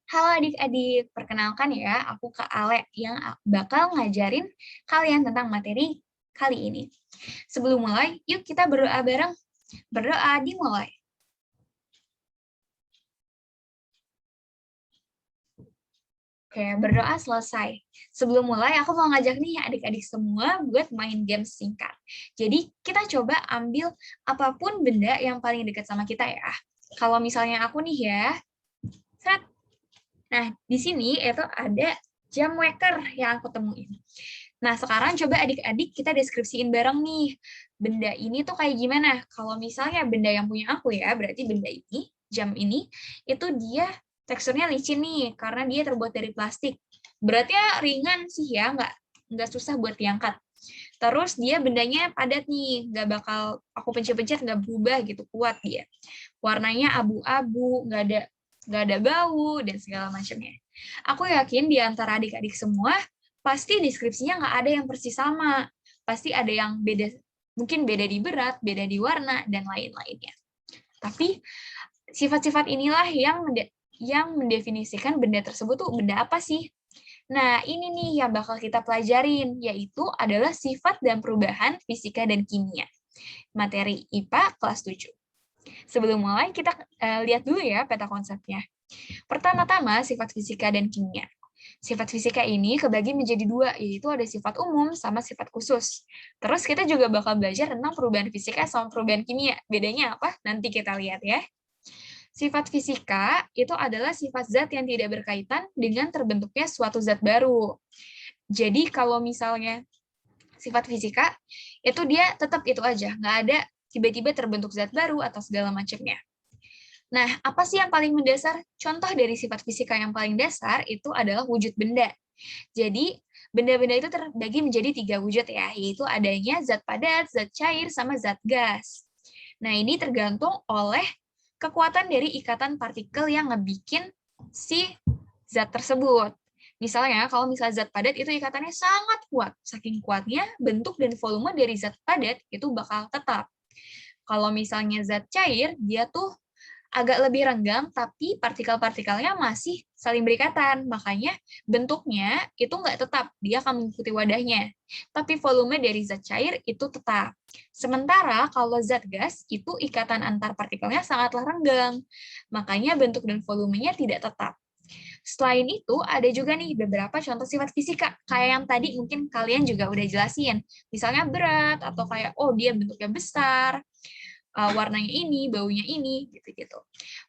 Halo adik-adik, perkenalkan ya, aku Kak Ale yang bakal ngajarin kalian tentang materi kali ini. Sebelum mulai, yuk kita berdoa bareng. Berdoa dimulai. Oke, berdoa selesai. Sebelum mulai, aku mau ngajak nih adik-adik semua buat main game singkat. Jadi, kita coba ambil apapun benda yang paling dekat sama kita ya. Kalau misalnya aku nih ya, set. Nah, di sini itu ada jam waker yang aku temuin. Nah, sekarang coba adik-adik kita deskripsiin bareng nih. Benda ini tuh kayak gimana? Kalau misalnya benda yang punya aku ya, berarti benda ini, jam ini, itu dia teksturnya licin nih, karena dia terbuat dari plastik. Berarti ya ringan sih ya, nggak susah buat diangkat. Terus dia bendanya padat nih, nggak bakal aku pencet-pencet nggak berubah gitu, kuat dia. Warnanya abu-abu, nggak ada bau dan segala macamnya. Aku yakin di antara adik-adik semua pasti deskripsinya nggak ada yang persis sama. Pasti ada yang beda, mungkin beda di berat, beda di warna, dan lain-lainnya. Tapi sifat-sifat inilah yang mendefinisikan benda tersebut tuh benda apa sih? Nah, ini nih yang bakal kita pelajarin, yaitu adalah sifat dan perubahan fisika dan kimia. Materi IPA kelas 7. Sebelum mulai, kita lihat dulu ya peta konsepnya. Pertama-tama, sifat fisika dan kimia. Sifat fisika ini kebagi menjadi dua, yaitu ada sifat umum sama sifat khusus. Terus kita juga bakal belajar tentang perubahan fisika sama perubahan kimia. Bedanya apa? Nanti kita lihat ya. Sifat fisika itu adalah sifat zat yang tidak berkaitan dengan terbentuknya suatu zat baru. Jadi kalau misalnya sifat fisika, itu dia tetap itu aja, nggak ada tiba-tiba terbentuk zat baru atau segala macamnya. Nah, apa sih yang paling mendasar? Contoh dari sifat fisika yang paling dasar itu adalah wujud benda. Jadi, benda-benda itu terbagi menjadi 3 wujud ya, yaitu adanya zat padat, zat cair, sama zat gas. Nah, ini tergantung oleh kekuatan dari ikatan partikel yang ngebikin si zat tersebut. Misalnya, kalau misalnya zat padat itu ikatannya sangat kuat. Saking kuatnya, bentuk dan volume dari zat padat itu bakal tetap. Kalau misalnya zat cair, dia tuh agak lebih renggang, tapi partikel-partikelnya masih saling berikatan. Makanya bentuknya itu nggak tetap, dia akan mengikuti wadahnya. Tapi volume dari zat cair itu tetap. Sementara kalau zat gas, itu ikatan antar partikelnya sangatlah renggang. Makanya bentuk dan volumenya tidak tetap. Selain itu, ada juga nih beberapa contoh sifat fisika. Kayak yang tadi mungkin kalian juga udah jelasin. Misalnya berat, atau kayak, oh dia bentuknya besar, warnanya ini, baunya ini, gitu-gitu.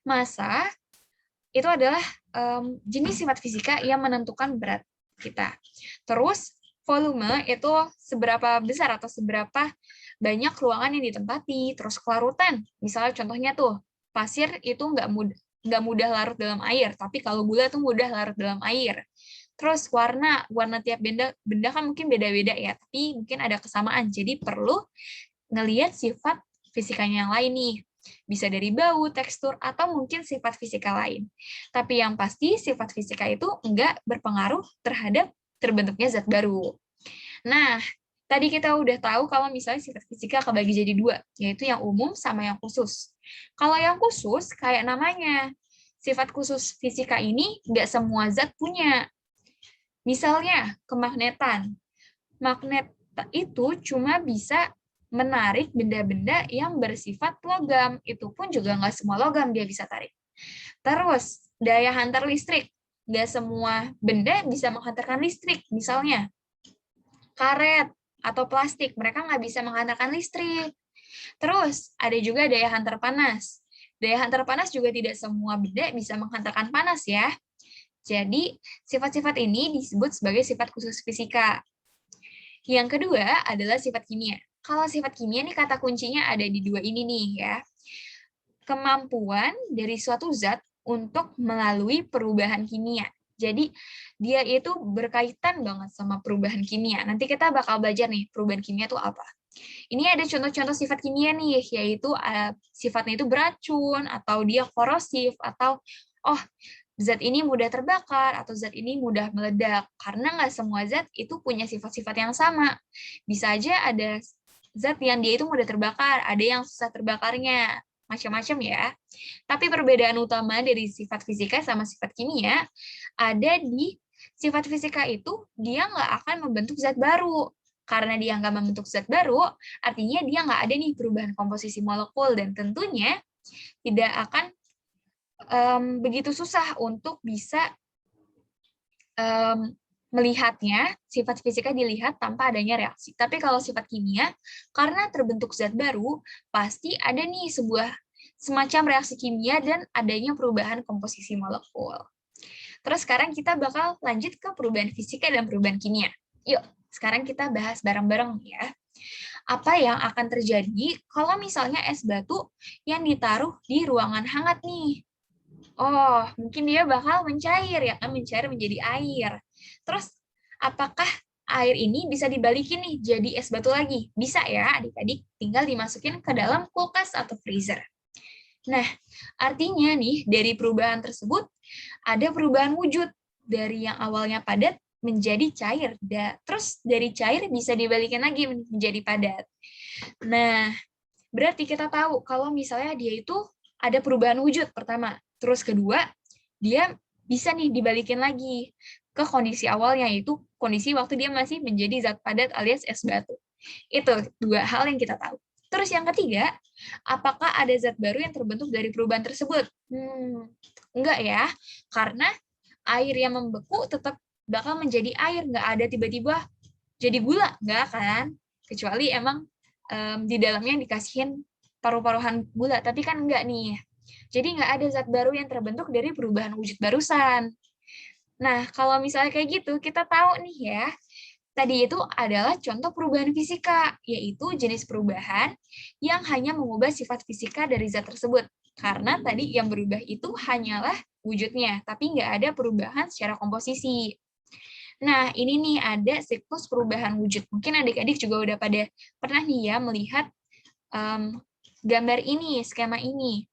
Massa itu adalah jenis sifat fisika yang menentukan berat kita. Terus volume itu seberapa besar atau seberapa banyak ruangan yang ditempati. Terus kelarutan, misalnya contohnya tuh pasir itu nggak mudah larut dalam air, tapi kalau gula tuh mudah larut dalam air. Terus warna tiap benda kan mungkin beda-beda ya, tapi mungkin ada kesamaan. Jadi perlu ngelihat sifat fisikanya yang lain nih. Bisa dari bau, tekstur, atau mungkin sifat fisika lain. Tapi yang pasti sifat fisika itu enggak berpengaruh terhadap terbentuknya zat baru. Nah, tadi kita udah tahu kalau misalnya sifat fisika kebagi jadi dua, yaitu yang umum sama yang khusus. Kalau yang khusus, kayak namanya, sifat khusus fisika ini nggak semua zat punya. Misalnya, kemagnetan. Magnet itu cuma bisa menarik benda-benda yang bersifat logam. Itu pun juga nggak semua logam dia bisa tarik. Terus, daya hantar listrik. Nggak semua benda bisa menghantarkan listrik. Misalnya, karet atau plastik. Mereka nggak bisa menghantarkan listrik. Terus, ada juga daya hantar panas. Daya hantar panas juga tidak semua benda bisa menghantarkan panas ya. Jadi, sifat-sifat ini disebut sebagai sifat khusus fisika. Yang kedua adalah sifat kimia. Kalau sifat kimia nih kata kuncinya ada di dua ini nih ya. Kemampuan dari suatu zat untuk melalui perubahan kimia. Jadi dia itu berkaitan banget sama perubahan kimia. Nanti kita bakal belajar nih perubahan kimia itu apa. Ini ada contoh-contoh sifat kimia nih, yaitu sifatnya itu beracun, atau dia korosif, atau oh zat ini mudah terbakar, atau zat ini mudah meledak. Karena nggak semua zat itu punya sifat-sifat yang sama. Bisa aja ada zat yang dia itu mudah terbakar, ada yang susah terbakarnya. macam-macam ya. Tapi perbedaan utama dari sifat fisika sama sifat kimia ada di sifat fisika itu dia nggak akan membentuk zat baru. Karena dia nggak membentuk zat baru, artinya dia nggak ada nih perubahan komposisi molekul, dan tentunya tidak akan begitu susah untuk bisa melihatnya, sifat fisika dilihat tanpa adanya reaksi. Tapi kalau sifat kimia, karena terbentuk zat baru, pasti ada nih sebuah semacam reaksi kimia dan adanya perubahan komposisi molekul. Terus sekarang kita bakal lanjut ke perubahan fisika dan perubahan kimia. Yuk, sekarang kita bahas bareng-bareng ya. Apa yang akan terjadi kalau misalnya es batu yang ditaruh di ruangan hangat nih? Oh, mungkin dia bakal mencair ya kan, mencair menjadi air. Terus apakah air ini bisa dibalikin nih jadi es batu lagi? Bisa ya, adik-adik, tinggal dimasukin ke dalam kulkas atau freezer. Nah, artinya nih dari perubahan tersebut ada perubahan wujud dari yang awalnya padat menjadi cair. Terus dari cair bisa dibalikin lagi menjadi padat. Nah, berarti kita tahu kalau misalnya dia itu ada perubahan wujud pertama. Terus kedua, dia bisa nih dibalikin lagi ke kondisi awalnya, yaitu kondisi waktu dia masih menjadi zat padat alias es batu. Itu dua hal yang kita tahu. Terus yang ketiga, apakah ada zat baru yang terbentuk dari perubahan tersebut? Enggak ya, karena air yang membeku tetap bakal menjadi air, nggak ada tiba-tiba jadi gula, nggak kan? Kecuali emang di dalamnya dikasihin paruh-paruhan gula, tapi kan enggak nih. Jadi nggak ada zat baru yang terbentuk dari perubahan wujud barusan. Nah, kalau misalnya kayak gitu, kita tahu nih ya, tadi itu adalah contoh perubahan fisika, yaitu jenis perubahan yang hanya mengubah sifat fisika dari zat tersebut. Karena tadi yang berubah itu hanyalah wujudnya, tapi nggak ada perubahan secara komposisi. Nah, ini nih ada siklus perubahan wujud. Mungkin adik-adik juga udah pada pernah nih ya melihat gambar ini, skema ini.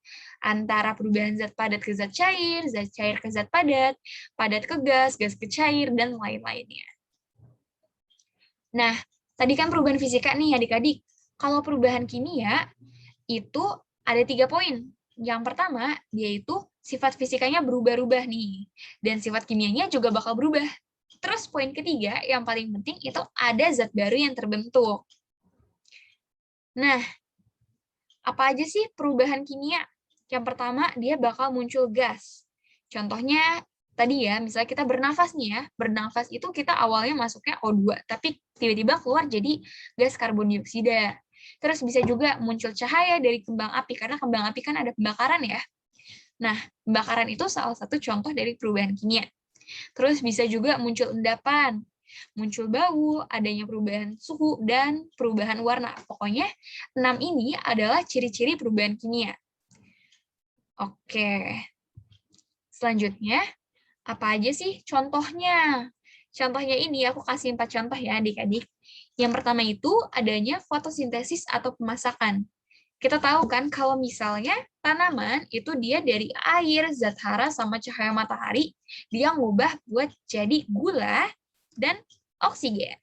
Antara perubahan zat padat ke zat cair ke zat padat ke gas ke cair, dan lain-lainnya. Nah, tadi kan perubahan fisika nih adik-adik. Kalau perubahan kimia, itu ada 3 poin. Yang pertama, yaitu sifat fisikanya berubah-ubah nih. Dan sifat kimianya juga bakal berubah. Terus poin ketiga, yang paling penting itu ada zat baru yang terbentuk. Nah, apa aja sih perubahan kimia? Yang pertama, dia bakal muncul gas. Contohnya, tadi ya, misalnya kita bernafas nih ya, bernafas itu kita awalnya masuknya O2, tapi tiba-tiba keluar jadi gas karbon dioksida. Terus bisa juga muncul cahaya dari kembang api, karena kembang api kan ada pembakaran ya. Nah, pembakaran itu salah satu contoh dari perubahan kimia. Terus bisa juga muncul endapan, muncul bau, adanya perubahan suhu, dan perubahan warna. Pokoknya 6 ini adalah ciri-ciri perubahan kimia. Oke. Selanjutnya, apa aja sih contohnya? Contohnya ini, aku kasih 4 contoh ya adik-adik. Yang pertama itu adanya fotosintesis atau pemasakan. Kita tahu kan kalau misalnya tanaman itu dia dari air, zat hara, sama cahaya matahari, dia ngubah buat jadi gula dan oksigen.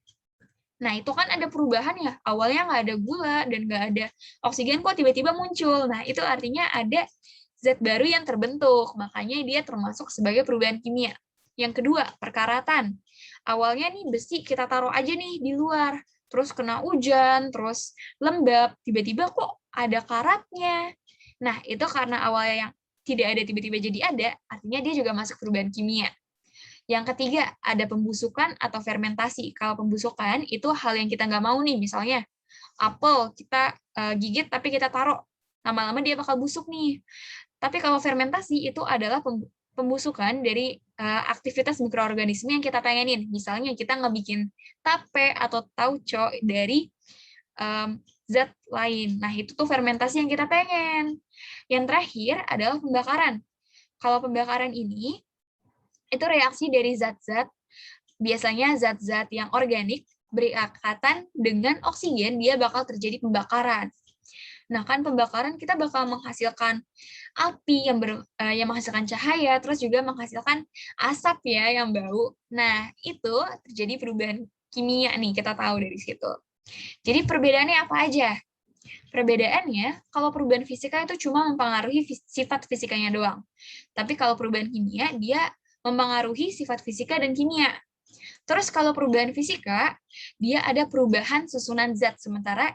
Nah, itu kan ada perubahan ya. Awalnya nggak ada gula dan nggak ada oksigen, kok tiba-tiba muncul. Nah, itu artinya ada zat baru yang terbentuk. Makanya dia termasuk sebagai perubahan kimia. Yang kedua, perkaratan. Awalnya nih besi kita taruh aja nih di luar. Terus kena hujan, terus lembab. Tiba-tiba kok ada karatnya. Nah, itu karena awalnya yang tidak ada tiba-tiba jadi ada, artinya dia juga masuk perubahan kimia. Yang ketiga, ada pembusukan atau fermentasi. Kalau pembusukan, itu hal yang kita nggak mau nih. Misalnya, apel kita gigit tapi kita taruh. Lama-lama dia bakal busuk nih. Tapi kalau fermentasi, itu adalah pembusukan dari aktivitas mikroorganisme yang kita pengenin. Misalnya, kita ngebikin tape atau tauco dari zat lain. Nah, itu tuh fermentasi yang kita pengen. Yang terakhir adalah pembakaran. Kalau pembakaran ini, itu reaksi dari zat-zat, biasanya zat-zat yang organik berikatan dengan oksigen, dia bakal terjadi pembakaran. Nah, kan pembakaran kita bakal menghasilkan api yang menghasilkan cahaya, terus juga menghasilkan asap ya yang bau. Nah, itu terjadi perubahan kimia nih, kita tahu dari situ. Jadi perbedaannya apa aja? Perbedaannya, kalau perubahan fisika itu cuma mempengaruhi sifat fisikanya doang. Tapi kalau perubahan kimia, dia mempengaruhi sifat fisika dan kimia. Terus kalau perubahan fisika, dia ada perubahan susunan zat, sementara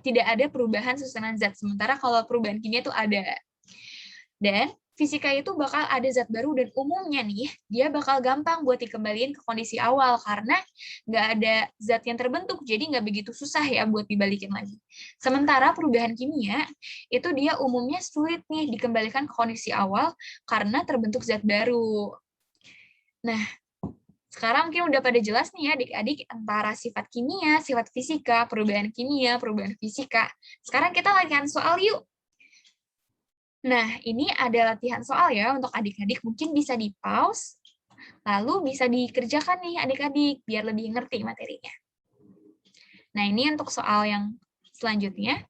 tidak ada perubahan susunan zat, sementara kalau perubahan kimia itu ada. Dan fisika itu bakal ada zat baru dan umumnya nih, dia bakal gampang buat dikembaliin ke kondisi awal karena nggak ada zat yang terbentuk, jadi nggak begitu susah ya buat dibalikin lagi. Sementara perubahan kimia, itu dia umumnya sulit nih dikembalikan ke kondisi awal karena terbentuk zat baru. Nah, sekarang mungkin udah pada jelas nih ya adik-adik antara sifat kimia, sifat fisika, perubahan kimia, perubahan fisika. Sekarang kita latihan soal yuk. Nah, ini ada latihan soal ya untuk adik-adik. Mungkin bisa di-pause, lalu bisa dikerjakan nih adik-adik, biar lebih ngerti materinya. Nah, ini untuk soal yang selanjutnya.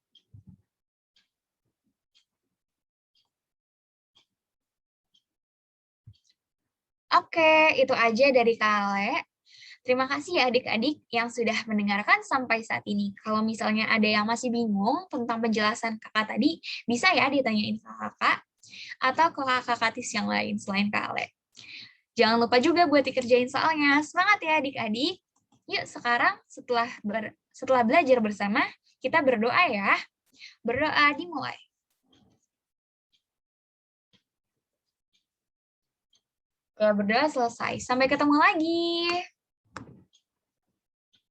Oke, itu aja dari Kak Ale. Terima kasih ya adik-adik yang sudah mendengarkan sampai saat ini. Kalau misalnya ada yang masih bingung tentang penjelasan kakak tadi, bisa ya ditanyain ke kakak atau ke kakak tis yang lain selain Kak Ale. Jangan lupa juga buat dikerjain soalnya. Semangat ya adik-adik. Yuk sekarang setelah belajar bersama, kita berdoa ya. Berdoa dimulai. Oke, berdoa selesai. Sampai ketemu lagi.